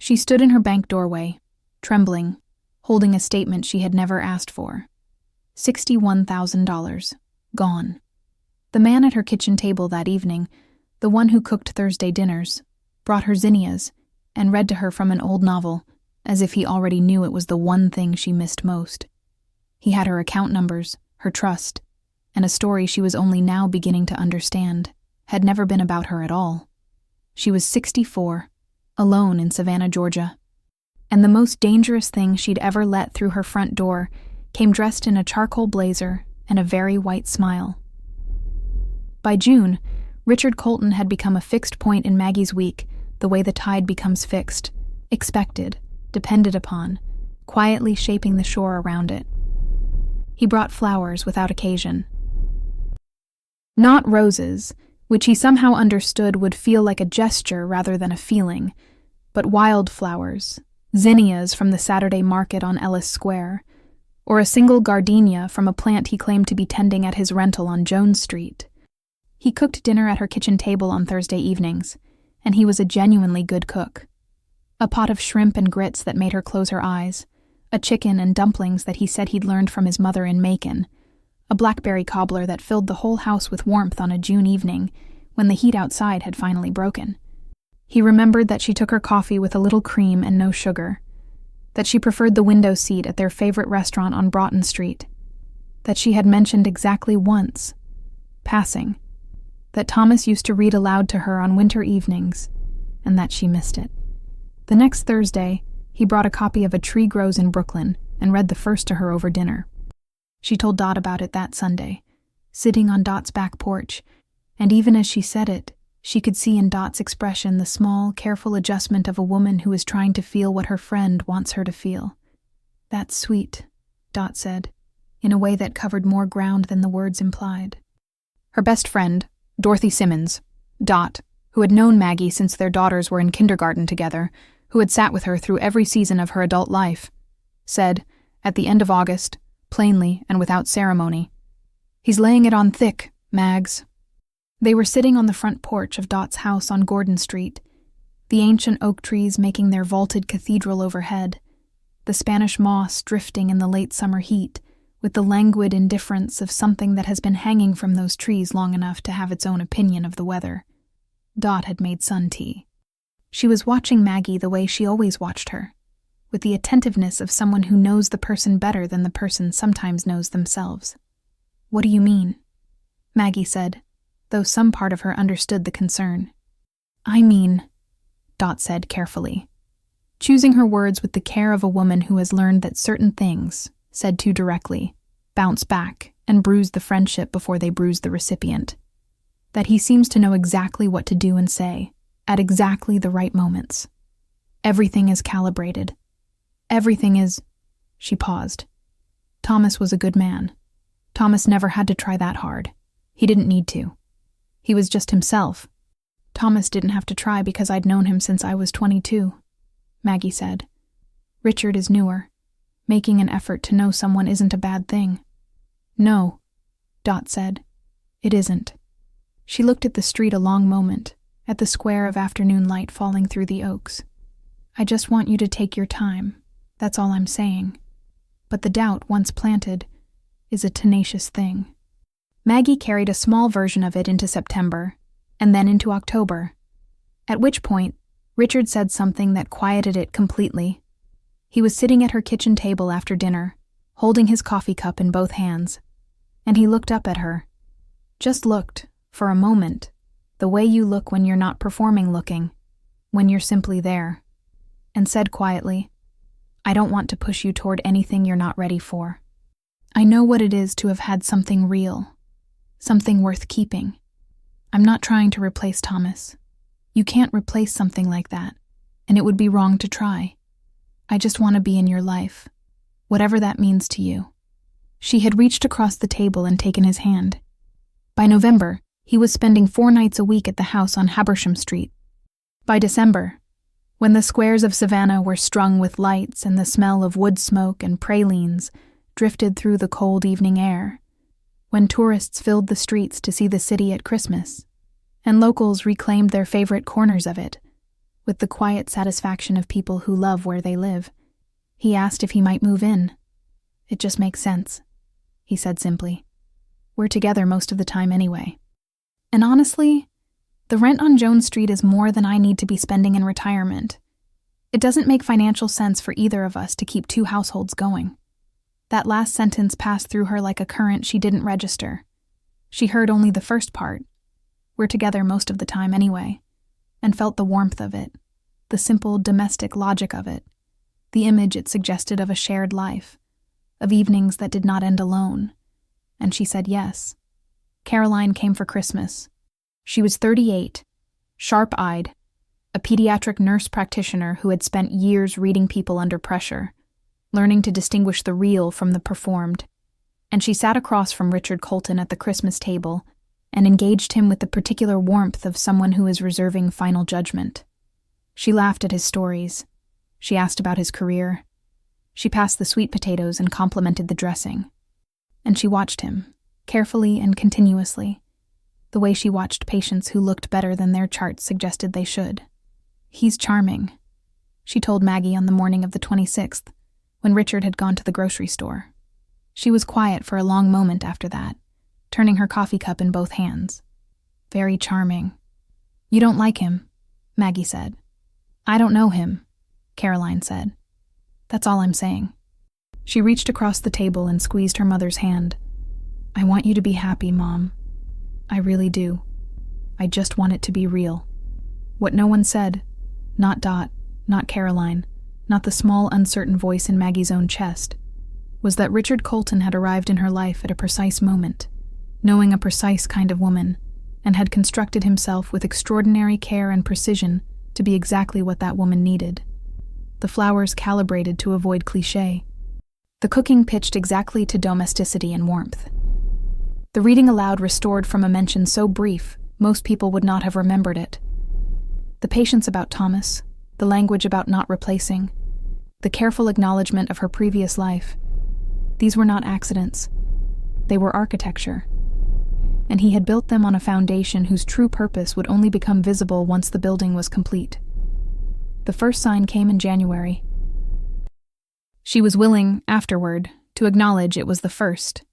She stood in her bank doorway, trembling, holding a statement she had never asked for. $61,000. Gone. The man at her kitchen table that evening, the one who cooked Thursday dinners, brought her zinnias and read to her from an old novel, as if he already knew it was the one thing she missed most. He had her account numbers, her trust, and a story she was only now beginning to understand had never been about her at all. She was 64, alone in Savannah, Georgia. And the most dangerous thing she'd ever let through her front door came dressed in a charcoal blazer and a very white smile. By June, Richard Colton had become a fixed point in Maggie's week, the way the tide becomes fixed, expected, depended upon, quietly shaping the shore around it. He brought flowers without occasion. Not roses, which he somehow understood would feel like a gesture rather than a feeling, but wildflowers, zinnias from the Saturday market on Ellis Square, or a single gardenia from a plant he claimed to be tending at his rental on Jones Street. He cooked dinner at her kitchen table on Thursday evenings, and he was a genuinely good cook. A pot of shrimp and grits that made her close her eyes, a chicken and dumplings that he said he'd learned from his mother in Macon, a blackberry cobbler that filled the whole house with warmth on a June evening when the heat outside had finally broken. He remembered that she took her coffee with a little cream and no sugar, that she preferred the window seat at their favorite restaurant on Broughton Street, that she had mentioned exactly once, passing, that Thomas used to read aloud to her on winter evenings, and that she missed it. The next Thursday, he brought a copy of A Tree Grows in Brooklyn and read the first to her over dinner. She told Dot about it that Sunday, sitting on Dot's back porch, and even as she said it, she could see in Dot's expression the small, careful adjustment of a woman who is trying to feel what her friend wants her to feel. "That's sweet," Dot said, in a way that covered more ground than the words implied. Her best friend, Dorothy Simmons, Dot, who had known Maggie since their daughters were in kindergarten together, who had sat with her through every season of her adult life, said, at the end of August, plainly and without ceremony, "He's laying it on thick, Mags." They were sitting on the front porch of Dot's house on Gordon Street, the ancient oak trees making their vaulted cathedral overhead, the Spanish moss drifting in the late summer heat, with the languid indifference of something that has been hanging from those trees long enough to have its own opinion of the weather. Dot had made sun tea. She was watching Maggie the way she always watched her, with the attentiveness of someone who knows the person better than the person sometimes knows themselves. "What do you mean?" Maggie said, though some part of her understood the concern. "I mean," Dot said carefully, choosing her words with the care of a woman who has learned that certain things, said too directly, bounce back and bruise the friendship before they bruise the recipient. That he seems to know exactly what to do and say, at exactly the right moments. Everything is calibrated. Everything is... She paused. Thomas was a good man. Thomas never had to try that hard. He didn't need to. He was just himself. Thomas didn't have to try because I'd known him since I was 22, Maggie said. Richard is newer. Making an effort to know someone isn't a bad thing. No, Dot said. It isn't. She looked at the street a long moment, at the square of afternoon light falling through the oaks. I just want you to take your time. That's all I'm saying. But the doubt, once planted, is a tenacious thing. Maggie carried a small version of it into September, and then into October, at which point Richard said something that quieted it completely. He was sitting at her kitchen table after dinner, holding his coffee cup in both hands, and he looked up at her. Just looked, for a moment, the way you look when you're not performing looking, when you're simply there, and said quietly, I don't want to push you toward anything you're not ready for. I know what it is to have had something real, something worth keeping. I'm not trying to replace Thomas. You can't replace something like that, and it would be wrong to try. I just want to be in your life, whatever that means to you. She had reached across the table and taken his hand. By November, he was spending 4 nights a week at the house on Habersham Street. By December, when the squares of Savannah were strung with lights and the smell of wood smoke and pralines drifted through the cold evening air, when tourists filled the streets to see the city at Christmas, and locals reclaimed their favorite corners of it, with the quiet satisfaction of people who love where they live. He asked if he might move in. "It just makes sense," he said simply. "We're together most of the time anyway. And honestly, the rent on Jones Street is more than I need to be spending in retirement. It doesn't make financial sense for either of us to keep 2 households going." That last sentence passed through her like a current she didn't register. She heard only the first part, "We're together most of the time anyway," and felt the warmth of it, the simple domestic logic of it, the image it suggested of a shared life, of evenings that did not end alone. And she said yes. Caroline came for Christmas. She was 38, sharp-eyed, a pediatric nurse practitioner who had spent years reading people under pressure, learning to distinguish the real from the performed. And she sat across from Richard Colton at the Christmas table and engaged him with the particular warmth of someone who is reserving final judgment. She laughed at his stories. She asked about his career. She passed the sweet potatoes and complimented the dressing. And she watched him, carefully and continuously, the way she watched patients who looked better than their charts suggested they should. "He's charming," she told Maggie on the morning of the 26th, when Richard had gone to the grocery store. She was quiet for a long moment after that, turning her coffee cup in both hands. "Very charming." "You don't like him," Maggie said. "I don't know him," Caroline said. "That's all I'm saying." She reached across the table and squeezed her mother's hand. "I want you to be happy, Mom. I really do. I just want it to be real." What no one said, not Dot, not Caroline, not the small, uncertain voice in Maggie's own chest, was that Richard Colton had arrived in her life at a precise moment, knowing a precise kind of woman, and had constructed himself with extraordinary care and precision to be exactly what that woman needed. The flowers calibrated to avoid cliché. The cooking pitched exactly to domesticity and warmth. The reading aloud restored from a mention so brief, most people would not have remembered it. The patience about Thomas, the language about not replacing, the careful acknowledgement of her previous life, these were not accidents. They were architecture. And he had built them on a foundation whose true purpose would only become visible once the building was complete. The first sign came in January. She was willing, afterward, to acknowledge it was the first.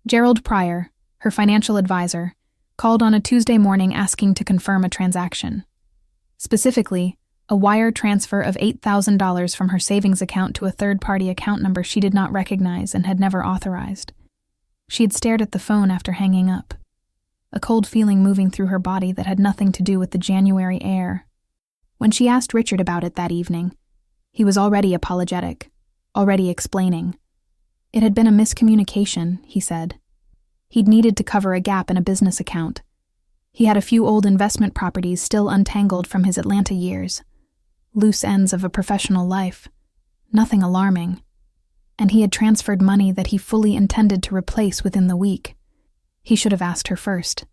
Gerald Pryor, her financial advisor, called on a Tuesday morning asking to confirm a transaction. Specifically, a wire transfer of $8,000 from her savings account to a third-party account number she did not recognize and had never authorized. She had stared at the phone after hanging up, a cold feeling moving through her body that had nothing to do with the January air. When she asked Richard about it that evening, he was already apologetic, already explaining. It had been a miscommunication, he said. He'd needed to cover a gap in a business account. He had a few old investment properties still untangled from his Atlanta years, loose ends of a professional life, nothing alarming. And he had transferred money that he fully intended to replace within the week. He should have asked her first.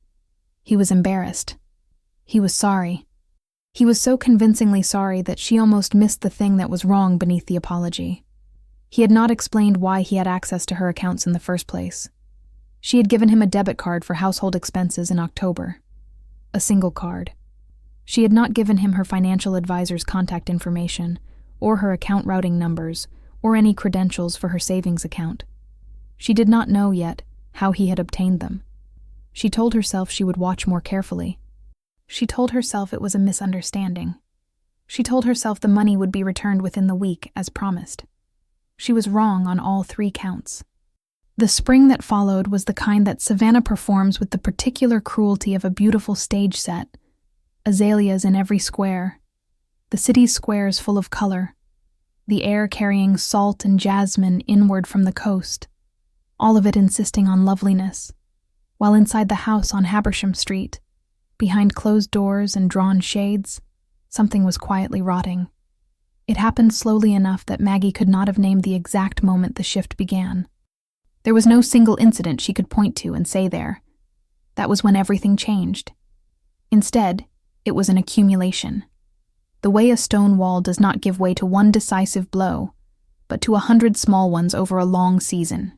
He was embarrassed. He was sorry. He was so convincingly sorry that she almost missed the thing that was wrong beneath the apology. He had not explained why he had access to her accounts in the first place. She had given him a debit card for household expenses in October. A single card. She had not given him her financial advisor's contact information, or her account routing numbers, or any credentials for her savings account. She did not know yet how he had obtained them. She told herself she would watch more carefully. She told herself it was a misunderstanding. She told herself the money would be returned within the week, as promised. She was wrong on all 3 counts. The spring that followed was the kind that Savannah performs with the particular cruelty of a beautiful stage set. Azaleas in every square. The city's squares full of color. The air carrying salt and jasmine inward from the coast. All of it insisting on loveliness. While inside the house on Habersham Street, behind closed doors and drawn shades, something was quietly rotting. It happened slowly enough that Maggie could not have named the exact moment the shift began. There was no single incident she could point to and say there. That was when everything changed. Instead, it was an accumulation. The way a stone wall does not give way to one decisive blow, but to 100 small ones over a long season,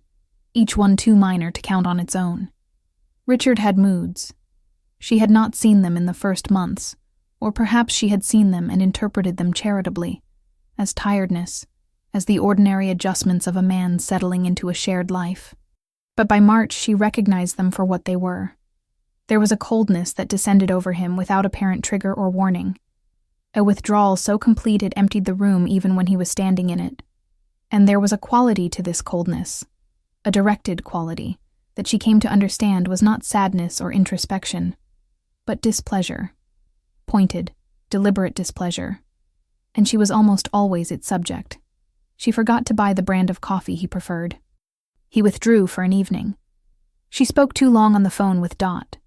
each one too minor to count on its own. Richard had moods. She had not seen them in the first months, Or perhaps she had seen them and interpreted them charitably, as tiredness, as the ordinary adjustments of a man settling into a shared life. But by March she recognized them for what they were. There was a coldness that descended over him without apparent trigger or warning, a withdrawal so complete it emptied the room even when he was standing in it. And there was a quality to this coldness, a directed quality, that she came to understand was not sadness or introspection, but displeasure, pointed, deliberate displeasure. And she was almost always its subject. She forgot to buy the brand of coffee he preferred. He withdrew for an evening. She spoke too long on the phone with Dot.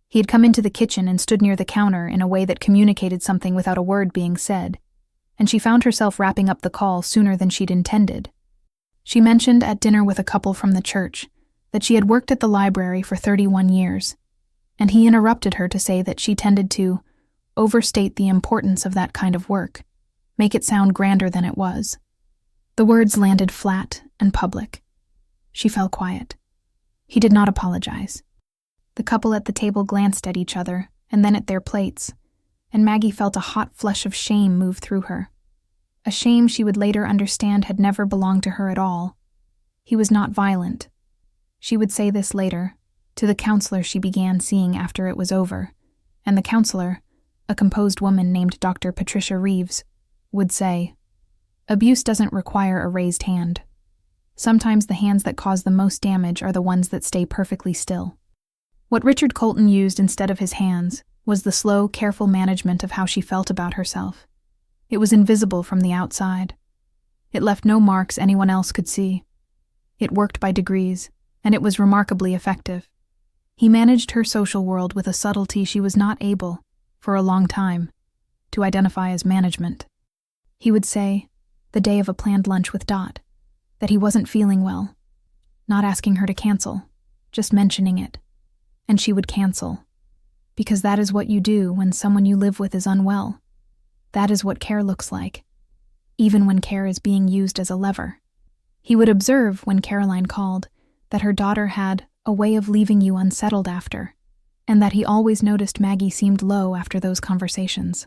He had come into the kitchen and stood near the counter in a way that communicated something without a word being said, and she found herself wrapping up the call sooner than she'd intended. She mentioned at dinner with a couple from the church that she had worked at the library for 31 years, and he interrupted her to say that she tended to overstate the importance of that kind of work, make it sound grander than it was. The words landed flat and public. She fell quiet. He did not apologize. The couple at the table glanced at each other and then at their plates, and Maggie felt a hot flush of shame move through her. A shame she would later understand had never belonged to her at all. He was not violent. She would say this later, to the counselor she began seeing after it was over, and the counselor, a composed woman named Dr. Patricia Reeves, would say, "Abuse doesn't require a raised hand. Sometimes the hands that cause the most damage are the ones that stay perfectly still." What Richard Colton used instead of his hands was the slow, careful management of how she felt about herself. It was invisible from the outside. It left no marks anyone else could see. It worked by degrees, and it was remarkably effective. He managed her social world with a subtlety she was not able, for a long time, to identify as management. He would say, the day of a planned lunch with Dot, that he wasn't feeling well, not asking her to cancel, just mentioning it. And she would cancel, because that is what you do when someone you live with is unwell. That is what care looks like, even when care is being used as a lever. He would observe, when Caroline called, that her daughter had a way of leaving you unsettled after, and that he always noticed Maggie seemed low after those conversations.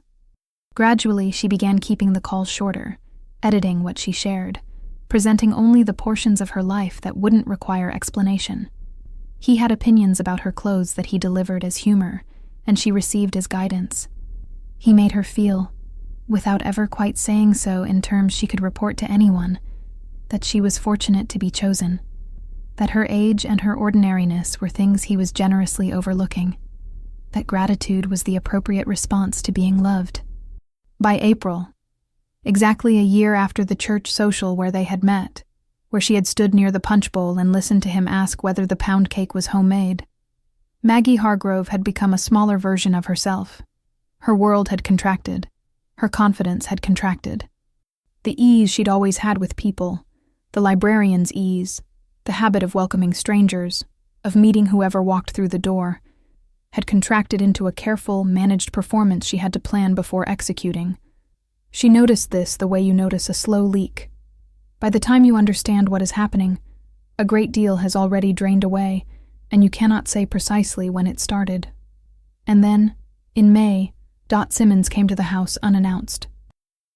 Gradually, she began keeping the calls shorter, editing what she shared, presenting only the portions of her life that wouldn't require explanation. He had opinions about her clothes that he delivered as humor, and she received as guidance. He made her feel, without ever quite saying so in terms she could report to anyone, that she was fortunate to be chosen, that her age and her ordinariness were things he was generously overlooking, that gratitude was the appropriate response to being loved. By April, exactly a year after the church social where they had met, where she had stood near the punch bowl and listened to him ask whether the pound cake was homemade, Maggie Hargrove had become a smaller version of herself. Her world had contracted. Her confidence had contracted. The ease she'd always had with people, the librarian's ease, the habit of welcoming strangers, of meeting whoever walked through the door, had contracted into a careful, managed performance she had to plan before executing. She noticed this the way you notice a slow leak. By the time you understand what is happening, a great deal has already drained away, and you cannot say precisely when it started. And then, in May, Dot Simmons came to the house unannounced.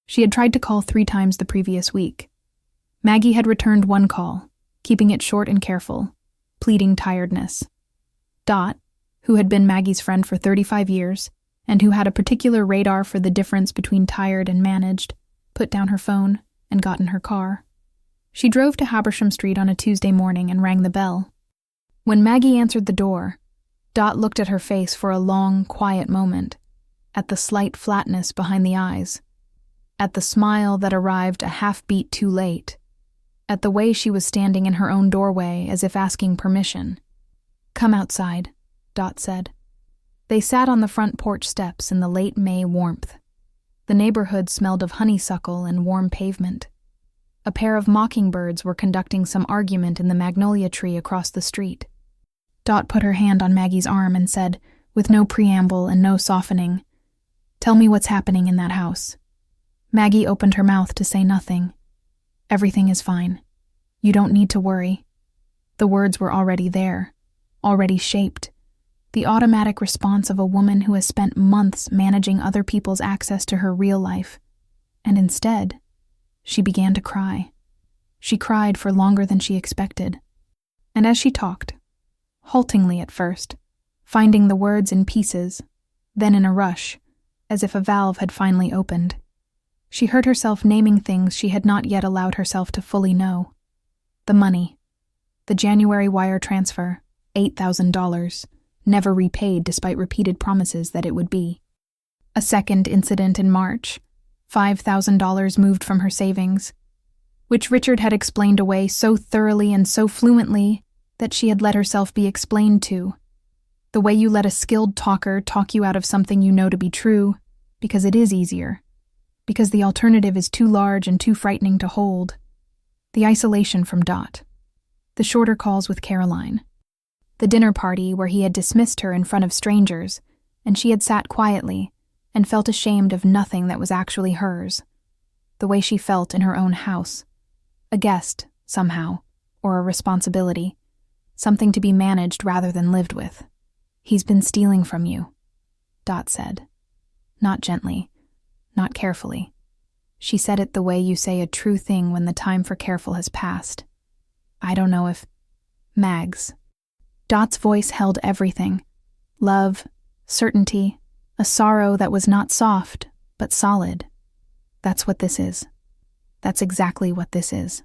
She had tried to call 3 times the previous week. Maggie had returned 1 call, keeping it short and careful, pleading tiredness. Dot, who had been Maggie's friend for 35 years, and who had a particular radar for the difference between tired and managed, put down her phone and got in her car. She drove to Habersham Street on a Tuesday morning and rang the bell. When Maggie answered the door, Dot looked at her face for a long, quiet moment, at the slight flatness behind the eyes, at the smile that arrived a half-beat too late, at the way she was standing in her own doorway as if asking permission. "Come outside," Dot said. They sat on the front porch steps in the late May warmth. The neighborhood smelled of honeysuckle and warm pavement. A pair of mockingbirds were conducting some argument in the magnolia tree across the street. Dot put her hand on Maggie's arm and said, with no preamble and no softening, "Tell me what's happening in that house." Maggie opened her mouth to say nothing. "Everything is fine. You don't need to worry." The words were already there, already shaped. the automatic response of a woman who has spent months managing other people's access to her real life. And instead, she began to cry. She cried for longer than she expected. And as she talked, haltingly at first, finding the words in pieces, then in a rush, as if a valve had finally opened, she heard herself naming things she had not yet allowed herself to fully know. The money. The January wire transfer, $8,000, never repaid despite repeated promises that it would be. A second incident in March, $5,000 moved from her savings, which Richard had explained away so thoroughly and so fluently that she had let herself be explained to. The way you let a skilled talker talk you out of something you know to be true, because it is easier, because the alternative is too large and too frightening to hold. The isolation from Dot. The shorter calls with Caroline. The dinner party where he had dismissed her in front of strangers, and she had sat quietly and felt ashamed of nothing that was actually hers. The way she felt in her own house. A guest, somehow, or a responsibility. Something to be managed rather than lived with. "He's been stealing from you," Dot said. Not gently, not carefully. She said it the way you say a true thing when the time for careful has passed. "I don't know if..." "Mags." Dot's voice held everything. Love, certainty, a sorrow that was not soft, but solid. "That's what this is. That's exactly what this is."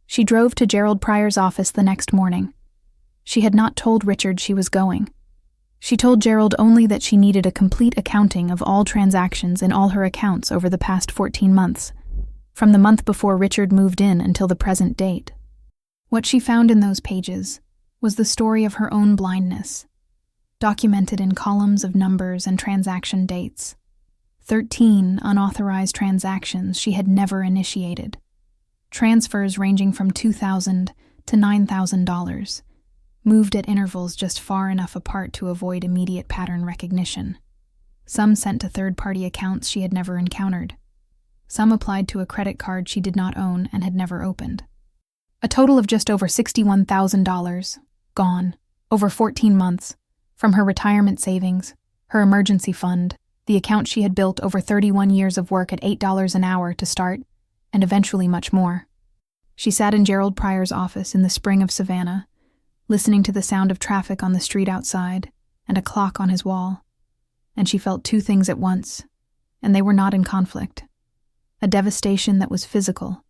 She drove to Gerald Pryor's office the next morning. She had not told Richard she was going. She told Gerald only that she needed a complete accounting of all transactions in all her accounts over the past 14 months, from the month before Richard moved in until the present date. What she found in those pages was the story of her own blindness, documented in columns of numbers and transaction dates. 13 unauthorized transactions she had never initiated. Transfers ranging from $2,000 to $9,000, moved at intervals just far enough apart to avoid immediate pattern recognition. Some sent to third-party accounts she had never encountered. Some applied to a credit card she did not own and had never opened. A total of just over $61,000, gone, over 14 months, from her retirement savings, her emergency fund, the account she had built over 31 years of work at $8 an hour to start, and eventually much more. She sat in Gerald Pryor's office in the spring of Savannah, listening to the sound of traffic on the street outside and a clock on his wall. And she felt two things at once, and they were not in conflict. A devastation that was physical,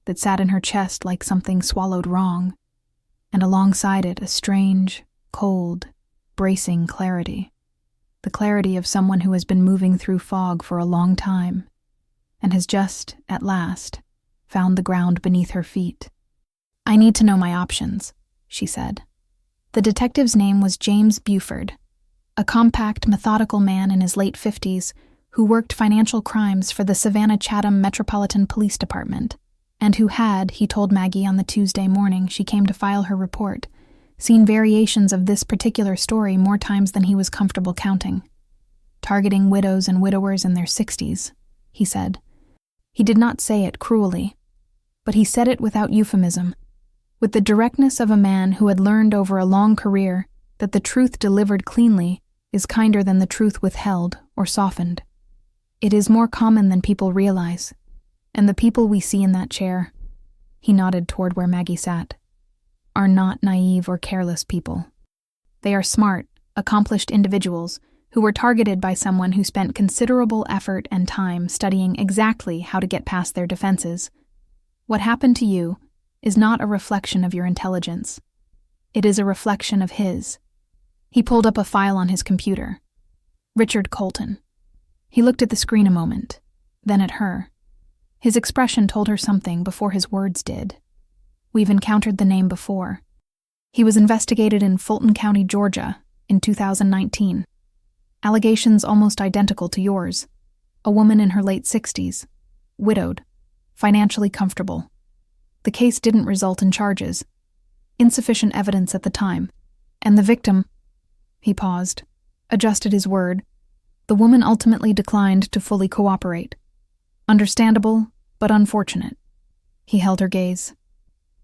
that sat in her chest like something swallowed wrong, and alongside it a strange, cold, bracing clarity. The clarity of someone who has been moving through fog for a long time, and has just, at last, found the ground beneath her feet. "I need to know my options," she said. The detective's name was James Buford, a compact, methodical man in his late 50s who worked financial crimes for the Savannah-Chatham Metropolitan Police Department, and who had, he told Maggie on the Tuesday morning she came to file her report, seen variations of this particular story more times than he was comfortable counting. Targeting widows and widowers in their 60s, he said. He did not say it cruelly, but he said it without euphemism, with the directness of a man who had learned over a long career that the truth delivered cleanly is kinder than the truth withheld or softened. It is more common than people realize, and the people we see in that chair, he nodded toward where Maggie sat, are not naive or careless people. They are smart, accomplished individuals who were targeted by someone who spent considerable effort and time studying exactly how to get past their defenses. What happened to you is not a reflection of your intelligence. It is a reflection of his. He pulled up a file on his computer. Richard Colton. He looked at the screen a moment, then at her. His expression told her something before his words did. We've encountered the name before. He was investigated in Fulton County, Georgia, in 2019. Allegations almost identical to yours. A woman in her late 60s, widowed, financially comfortable. The case didn't result in charges. Insufficient evidence at the time. And the victim... He paused, adjusted his word. The woman ultimately declined to fully cooperate. Understandable, but unfortunate. He held her gaze.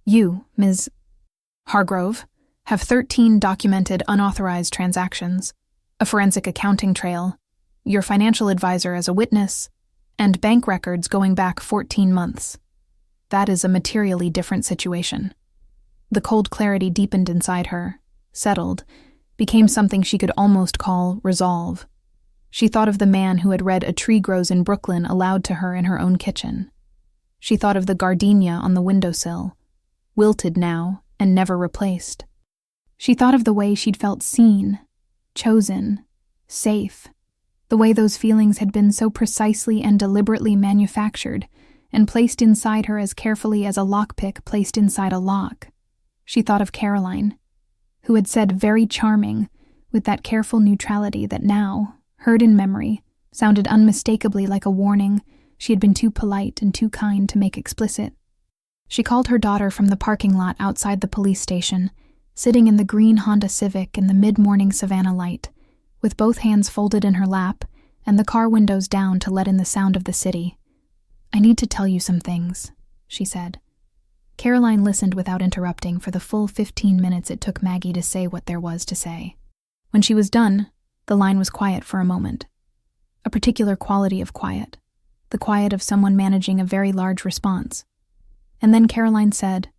You, Ms. Hargrove, have 13 documented unauthorized transactions, a forensic accounting trail, your financial advisor as a witness, and bank records going back 14 months. That is a materially different situation. The cold clarity deepened inside her, settled, became something she could almost call resolve. She thought of the man who had read A Tree Grows in Brooklyn aloud to her in her own kitchen. She thought of the gardenia on the windowsill, wilted now and never replaced. She thought of the way she'd felt seen, chosen, safe, the way those feelings had been so precisely and deliberately manufactured and placed inside her as carefully as a lockpick placed inside a lock. She thought of Caroline, who had said very charming, with that careful neutrality that now, heard in memory, sounded unmistakably like a warning she had been too polite and too kind to make explicit. She called her daughter from the parking lot outside the police station, sitting in the green Honda Civic in the mid-morning Savannah light, with both hands folded in her lap and the car windows down to let in the sound of the city. "I need to tell you some things," she said. Caroline listened without interrupting for the full 15 minutes it took Maggie to say what there was to say. When she was done, the line was quiet for a moment. A particular quality of quiet, the quiet of someone managing a very large response. And then Caroline said,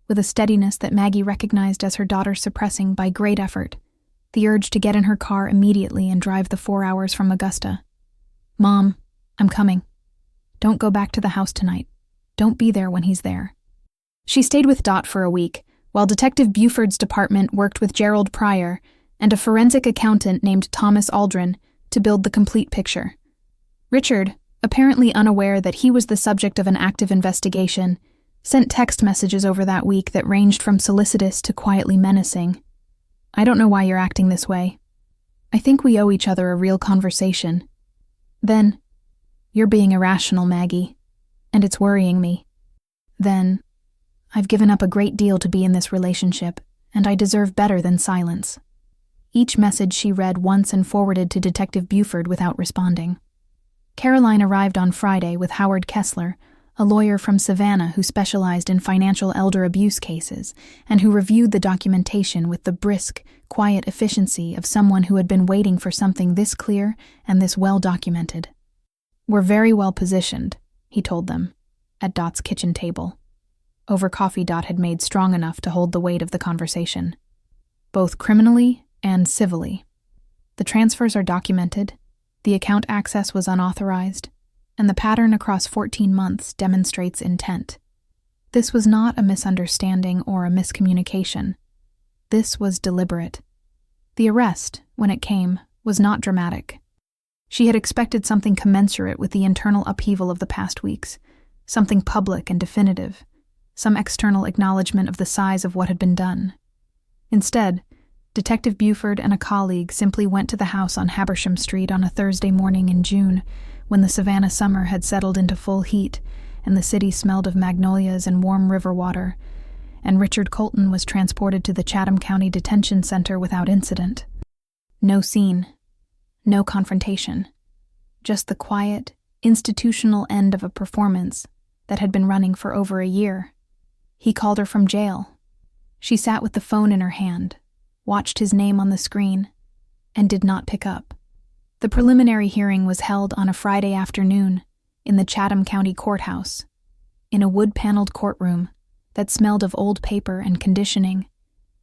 with a steadiness that Maggie recognized as her daughter suppressing by great effort, the urge to get in her car immediately and drive the 4 hours from Augusta. "Mom, I'm coming. Don't go back to the house tonight. Don't be there when he's there." She stayed with Dot for a week, while Detective Buford's department worked with Gerald Pryor and a forensic accountant named Thomas Aldrin to build the complete picture. Richard, apparently unaware that he was the subject of an active investigation, sent text messages over that week that ranged from solicitous to quietly menacing. "I don't know why you're acting this way. I think we owe each other a real conversation. Then, you're being irrational, Maggie, and it's worrying me. Then, I've given up a great deal to be in this relationship, and I deserve better than silence." Each message she read once and forwarded to Detective Buford without responding. Caroline arrived on Friday with Howard Kessler, a lawyer from Savannah who specialized in financial elder abuse cases and who reviewed the documentation with the brisk, quiet efficiency of someone who had been waiting for something this clear and this well documented. "We're very well positioned," he told them, at Dot's kitchen table. Over coffee Dot had made strong enough to hold the weight of the conversation, both criminally and civilly. The transfers are documented, the account access was unauthorized, and the pattern across 14 months demonstrates intent. This was not a misunderstanding or a miscommunication. This was deliberate. The arrest, when it came, was not dramatic. She had expected something commensurate with the internal upheaval of the past weeks, something public and definitive, some external acknowledgement of the size of what had been done. Instead, Detective Buford and a colleague simply went to the house on Habersham Street on a Thursday morning in June, when the Savannah summer had settled into full heat and the city smelled of magnolias and warm river water, and Richard Colton was transported to the Chatham County Detention Center without incident. No scene, no confrontation, just the quiet, institutional end of a performance that had been running for over a year. He called her from jail. She sat with the phone in her hand, watched his name on the screen, and did not pick up. The preliminary hearing was held on a Friday afternoon in the Chatham County Courthouse, in a wood-paneled courtroom that smelled of old paper and conditioning,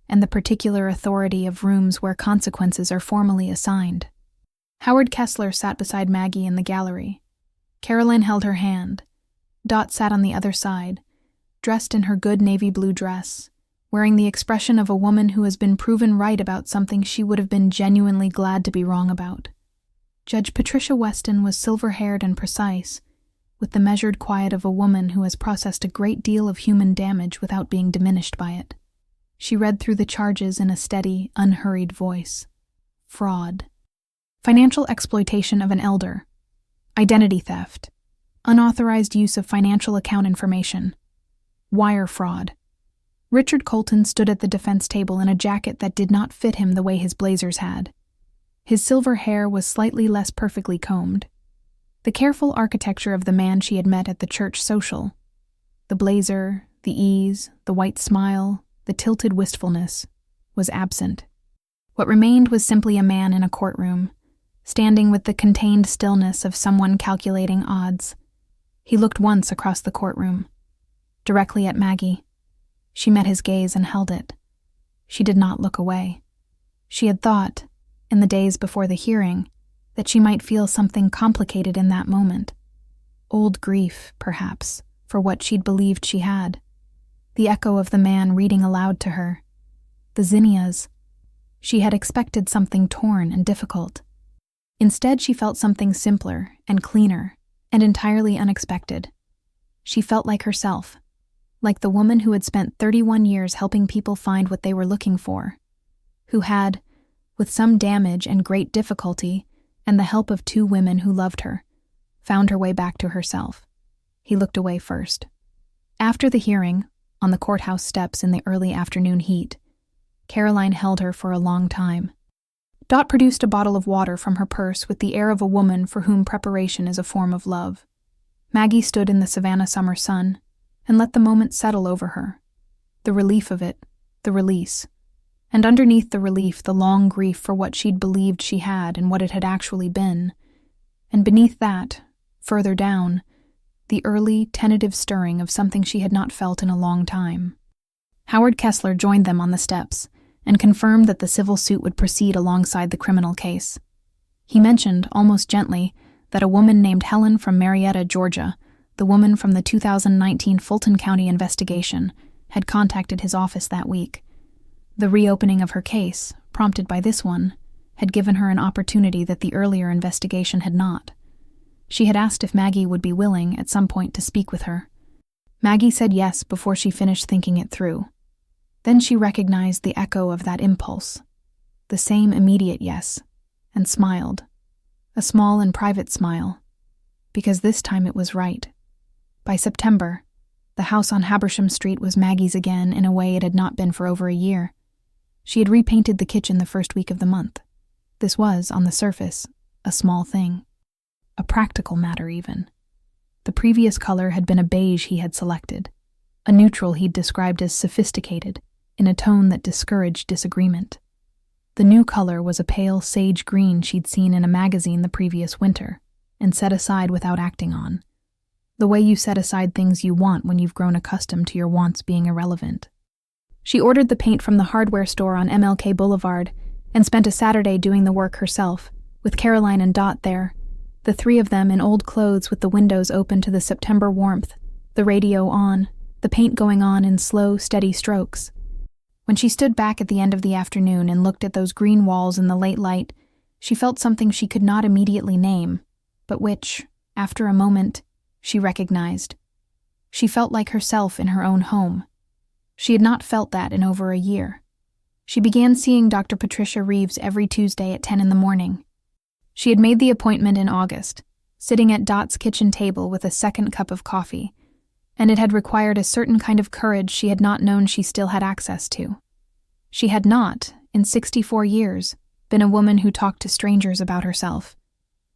and the particular authority of rooms where consequences are formally assigned. Howard Kessler sat beside Maggie in the gallery. Caroline held her hand. Dot sat on the other side, dressed in her good navy blue dress, wearing the expression of a woman who has been proven right about something she would have been genuinely glad to be wrong about. Judge Patricia Weston was silver-haired and precise, with the measured quiet of a woman who has processed a great deal of human damage without being diminished by it. She read through the charges in a steady, unhurried voice. Fraud. Financial exploitation of an elder. Identity theft. Unauthorized use of financial account information. Wire fraud. Richard Colton stood at the defense table in a jacket that did not fit him the way his blazers had. His silver hair was slightly less perfectly combed. The careful architecture of the man she had met at the church social. The blazer, the ease, the white smile, the tilted wistfulness. was absent. What remained was simply a man in a courtroom, standing with the contained stillness of someone calculating odds. He looked once across the courtroom, directly at Maggie. She met his gaze and held it. She did not look away. She had thought, in the days before the hearing, that she might feel something complicated in that moment. Old grief, perhaps, for what she'd believed she had. The echo of the man reading aloud to her. The zinnias. She had expected something torn and difficult. Instead, she felt something simpler and cleaner and entirely unexpected. She felt like herself, like the woman who had spent 31 years helping people find what they were looking for, who had, with some damage and great difficulty, and the help of 2 women who loved her, found her way back to herself. He looked away first. After the hearing, on the courthouse steps in the early afternoon heat, Caroline held her for a long time. Dot produced a bottle of water from her purse with the air of a woman for whom preparation is a form of love. Maggie stood in the Savannah summer sun and let the moment settle over her. The relief of it, the release. And underneath the relief, the long grief for what she'd believed she had and what it had actually been. And beneath that, further down, the early, tentative stirring of something she had not felt in a long time. Howard Kessler joined them on the steps and confirmed that the civil suit would proceed alongside the criminal case. He mentioned, almost gently, that a woman named Helen from Marietta, Georgia, the woman from the 2019 Fulton County investigation, had contacted his office that week. The reopening of her case, prompted by this one, had given her an opportunity that the earlier investigation had not. She had asked if Maggie would be willing, at some point, to speak with her. Maggie said yes before she finished thinking it through. Then she recognized the echo of that impulse, the same immediate yes, and smiled. A small and private smile, because this time it was right. By September, the house on Habersham Street was Maggie's again in a way it had not been for over a year. She had repainted the kitchen the first week of the month. This was, on the surface, a small thing. A practical matter, even. The previous color had been a beige he had selected, a neutral he'd described as sophisticated, in a tone that discouraged disagreement. The new color was a pale sage green she'd seen in a magazine the previous winter, and set aside without acting on. The way you set aside things you want when you've grown accustomed to your wants being irrelevant. She ordered the paint from the hardware store on MLK Boulevard and spent a Saturday doing the work herself, with Caroline and Dot there, the 3 of them in old clothes with the windows open to the September warmth, the radio on, the paint going on in slow, steady strokes. When she stood back at the end of the afternoon and looked at those green walls in the late light, she felt something she could not immediately name, but which, after a moment, she recognized. She felt like herself in her own home. She had not felt that in over a year. She began seeing Dr. Patricia Reeves every Tuesday at 10 in the morning. She had made the appointment in August, sitting at Dot's kitchen table with a second cup of coffee, and it had required a certain kind of courage she had not known she still had access to. She had not, in 64 years, been a woman who talked to strangers about herself.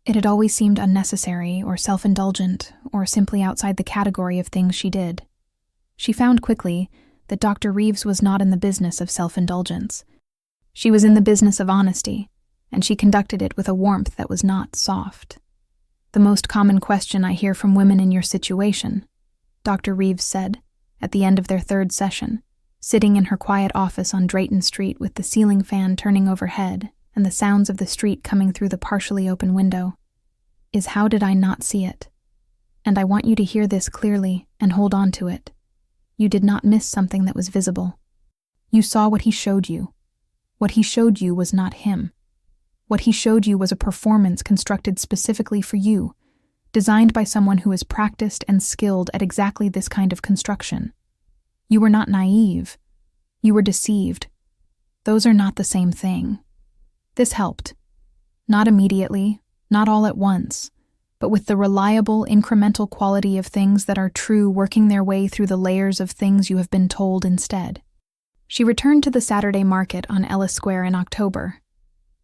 It had always seemed unnecessary or self-indulgent or simply outside the category of things she did. She found quickly that Dr. Reeves was not in the business of self-indulgence. She was in the business of honesty, and she conducted it with a warmth that was not soft. "The most common question I hear from women in your situation," Dr. Reeves said, at the end of their 3rd session, sitting in her quiet office on Drayton Street with the ceiling fan turning overhead and the sounds of the street coming through the partially open window, "is how did I not see it? And I want you to hear this clearly and hold on to it. You did not miss something that was visible. You saw what he showed you. What he showed you was not him. What he showed you was a performance constructed specifically for you, designed by someone who is practiced and skilled at exactly this kind of construction. You were not naive. You were deceived. Those are not the same thing." This helped. Not immediately, not all at once, but with the reliable, incremental quality of things that are true working their way through the layers of things you have been told instead. She returned to the Saturday market on Ellis Square in October,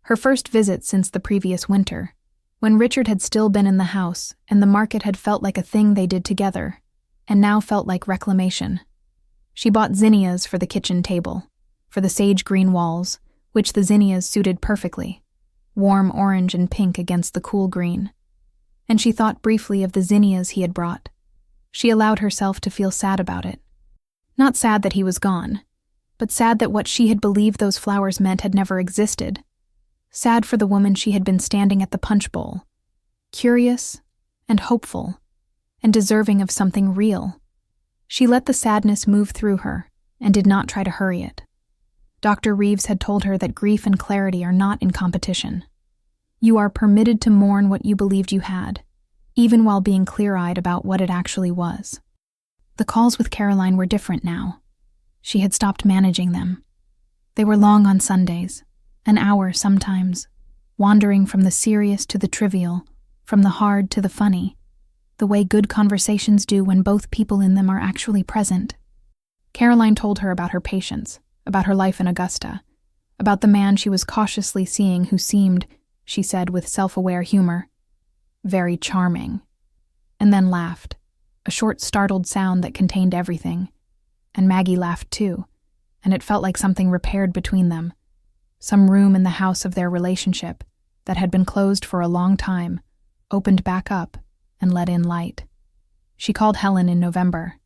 her first visit since the previous winter, when Richard had still been in the house and the market had felt like a thing they did together, and now felt like reclamation. She bought zinnias for the kitchen table, for the sage green walls, which the zinnias suited perfectly, warm orange and pink against the cool green. And she thought briefly of the zinnias he had brought. She allowed herself to feel sad about it. Not sad that he was gone, but sad that what she had believed those flowers meant had never existed. Sad for the woman she had been standing at the punch bowl, curious and hopeful, and deserving of something real. She let the sadness move through her and did not try to hurry it. Dr. Reeves had told her that grief and clarity are not in competition. You are permitted to mourn what you believed you had, even while being clear-eyed about what it actually was. The calls with Caroline were different now. She had stopped managing them. They were long on Sundays, an hour sometimes, wandering from the serious to the trivial, from the hard to the funny, the way good conversations do when both people in them are actually present. Caroline told her about her patients, about her life in Augusta, about the man she was cautiously seeing who seemed, she said with self-aware humor, very charming, and then laughed, a short startled sound that contained everything. And Maggie laughed too, and it felt like something repaired between them. Some room in the house of their relationship that had been closed for a long time opened back up and let in light. She called Helen in November.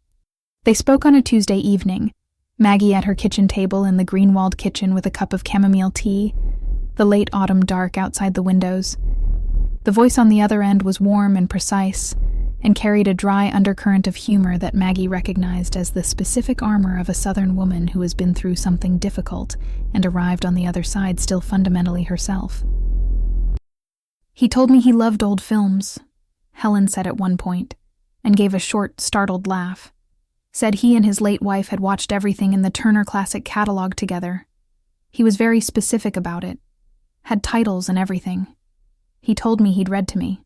They spoke on a Tuesday evening, Maggie at her kitchen table in the green-walled kitchen with a cup of chamomile tea, the late autumn dark outside the windows. The voice on the other end was warm and precise, and carried a dry undercurrent of humor that Maggie recognized as the specific armor of a Southern woman who has been through something difficult and arrived on the other side still fundamentally herself. He told me he loved old films, Helen said at one point, and gave a short, startled laugh. Said he and his late wife had watched everything in the Turner Classic Catalog together. He was very specific about it, had titles and everything. He told me he'd read to me,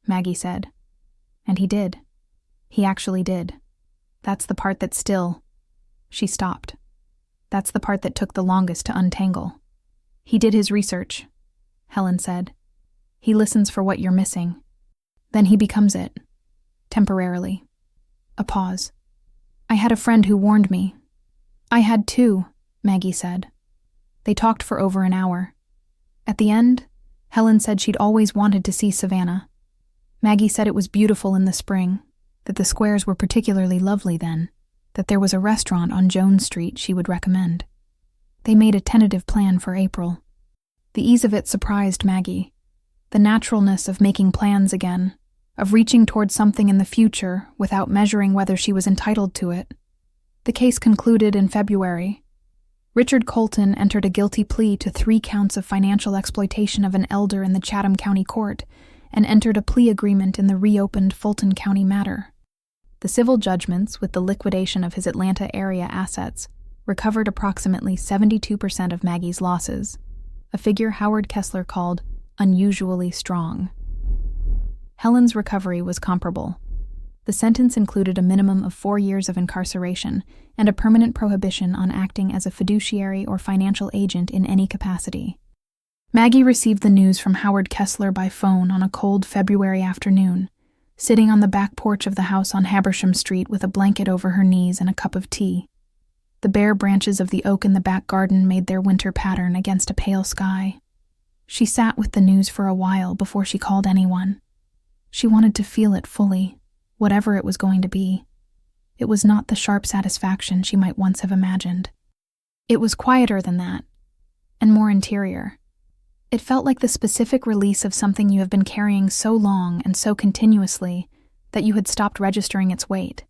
Maggie said. And he did. He actually did. That's the part that still... She stopped. That's the part that took the longest to untangle. He did his research, Helen said. He listens for what you're missing. Then he becomes it. Temporarily. A pause. I had a friend who warned me. I had too, Maggie said. They talked for over an hour. At the end, Helen said she'd always wanted to see Savannah. Maggie said it was beautiful in the spring, that the squares were particularly lovely then, that there was a restaurant on Jones Street she would recommend. They made a tentative plan for April. The ease of it surprised Maggie. The naturalness of making plans again, of reaching toward something in the future without measuring whether she was entitled to it. The case concluded in February. Richard Colton entered a guilty plea to 3 counts of financial exploitation of an elder in the Chatham County Court, and entered a plea agreement in the reopened Fulton County matter. The civil judgments, with the liquidation of his Atlanta area assets, recovered approximately 72% of Maggie's losses, a figure Howard Kessler called unusually strong. Helen's recovery was comparable. The sentence included a minimum of 4 years of incarceration and a permanent prohibition on acting as a fiduciary or financial agent in any capacity. Maggie received the news from Howard Kessler by phone on a cold February afternoon, sitting on the back porch of the house on Habersham Street with a blanket over her knees and a cup of tea. The bare branches of the oak in the back garden made their winter pattern against a pale sky. She sat with the news for a while before she called anyone. She wanted to feel it fully, whatever it was going to be. It was not the sharp satisfaction she might once have imagined. It was quieter than that, and more interior. It felt like the specific release of something you have been carrying so long and so continuously that you had stopped registering its weight.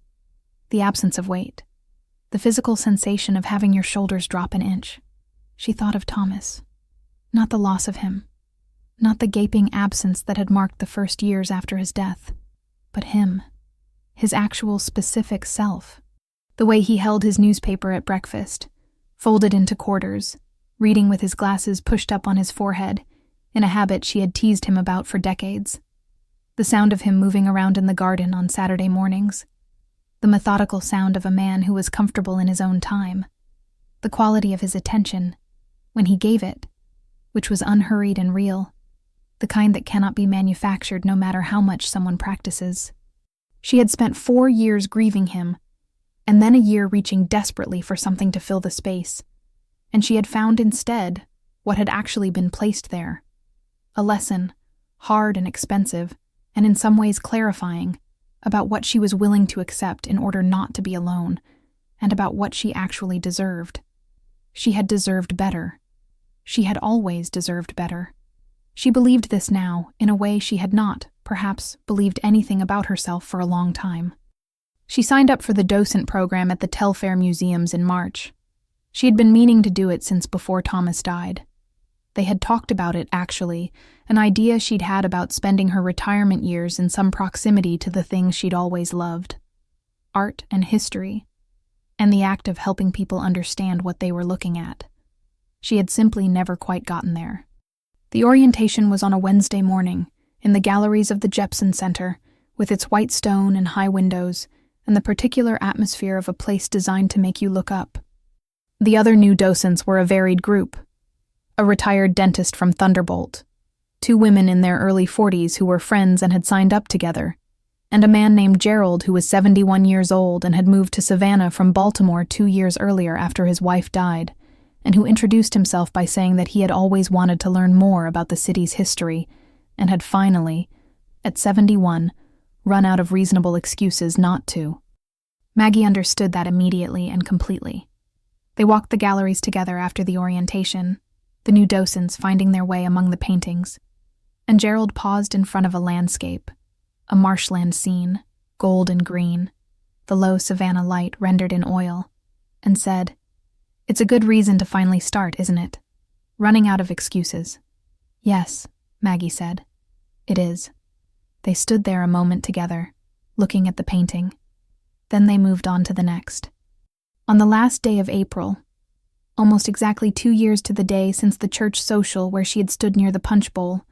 The absence of weight. The physical sensation of having your shoulders drop an inch. She thought of Thomas. Not the loss of him. Not the gaping absence that had marked the first years after his death. But him. His actual specific self. The way he held his newspaper at breakfast, folded into quarters, reading with his glasses pushed up on his forehead, in a habit she had teased him about for decades. The sound of him moving around in the garden on Saturday mornings. The methodical sound of a man who was comfortable in his own time. The quality of his attention, when he gave it, which was unhurried and real, the kind that cannot be manufactured no matter how much someone practices. She had spent 4 years grieving him, and then a year reaching desperately for something to fill the space. and she had found instead what had actually been placed there. A lesson, hard and expensive, and in some ways clarifying, about what she was willing to accept in order not to be alone, and about what she actually deserved. She had deserved better. She had always deserved better. She believed this now in a way she had not, perhaps, believed anything about herself for a long time. She signed up for the docent program at the Telfair Museums in March. She had been meaning to do it since before Thomas died. They had talked about it, actually, an idea she'd had about spending her retirement years in some proximity to the things she'd always loved: art and history, and the act of helping people understand what they were looking at. She had simply never quite gotten there. The orientation was on a Wednesday morning, in the galleries of the Jepson Center, with its white stone and high windows, and the particular atmosphere of a place designed to make you look up. The other new docents were a varied group: a retired dentist from Thunderbolt, 2 women in their early 40s who were friends and had signed up together, and a man named Gerald who was 71 years old and had moved to Savannah from Baltimore 2 years earlier after his wife died, and who introduced himself by saying that he had always wanted to learn more about the city's history and had finally, at 71, run out of reasonable excuses not to. Maggie understood that immediately and completely. They walked the galleries together after the orientation, the new docents finding their way among the paintings, and Gerald paused in front of a landscape, a marshland scene, gold and green, the low Savannah light rendered in oil, and said, "It's a good reason to finally start, isn't it? Running out of excuses." "Yes," Maggie said. "It is." They stood there a moment together, looking at the painting. Then they moved on to the next. On the last day of April, almost exactly 2 years to the day since the church social where she had stood near the punch bowl,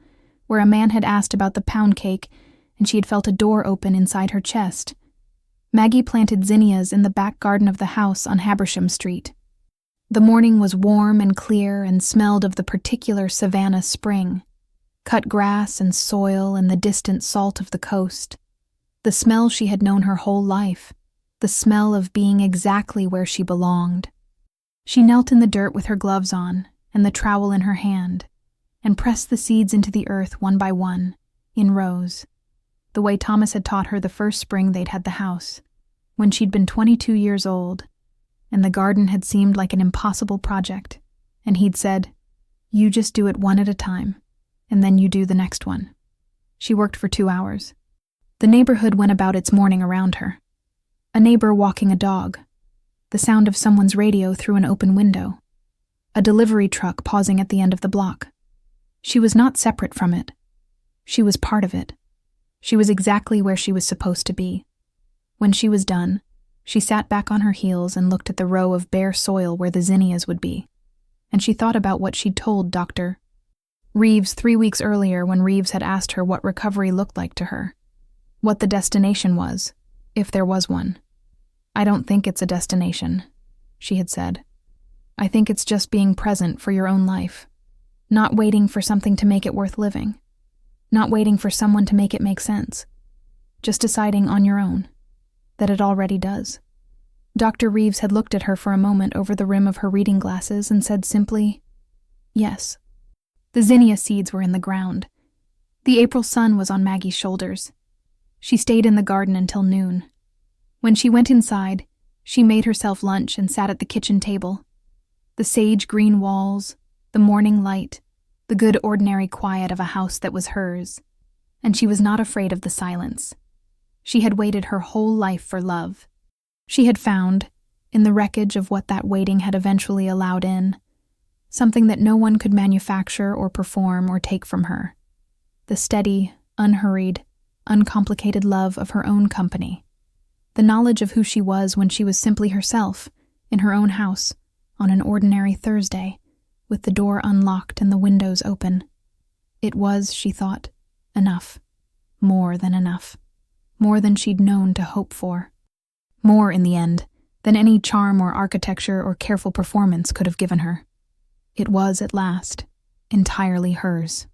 where a man had asked about the pound cake and she had felt a door open inside her chest, Maggie planted zinnias in the back garden of the house on Habersham Street. The morning was warm and clear and smelled of the particular Savannah spring, cut grass and soil and the distant salt of the coast, the smell she had known her whole life, the smell of being exactly where she belonged. She knelt in the dirt with her gloves on and the trowel in her hand, and pressed the seeds into the earth one by one, in rows, the way Thomas had taught her the first spring they'd had the house, when she'd been 22 years old, and the garden had seemed like an impossible project, and he'd said, "You just do it one at a time, and then you do the next one." She worked for 2 hours. The neighborhood went about its morning around her. A neighbor walking a dog, the sound of someone's radio through an open window, a delivery truck pausing at the end of the block. She was not separate from it. She was part of it. She was exactly where she was supposed to be. When she was done, she sat back on her heels and looked at the row of bare soil where the zinnias would be, and she thought about what she'd told Dr. Reeves 3 weeks earlier when Reeves had asked her what recovery looked like to her, what the destination was, if there was one. "I don't think it's a destination," she had said. "I think it's just being present for your own life, not waiting for something to make it worth living, not waiting for someone to make it make sense, just deciding on your own that it already does." Dr. Reeves had looked at her for a moment over the rim of her reading glasses and said simply, "Yes." The zinnia seeds were in the ground. The April sun was on Maggie's shoulders. She stayed in the garden until noon. When she went inside, she made herself lunch and sat at the kitchen table. The sage-green walls, the morning light, the good ordinary quiet of a house that was hers, and she was not afraid of the silence. She had waited her whole life for love. She had found, in the wreckage of what that waiting had eventually allowed in, something that no one could manufacture or perform or take from her: the steady, unhurried, uncomplicated love of her own company, the knowledge of who she was when she was simply herself, in her own house, on an ordinary Thursday, with the door unlocked and the windows open. It was, she thought, enough. More than enough. More than she'd known to hope for. More, in the end, than any charm or architecture or careful performance could have given her. It was, at last, entirely hers.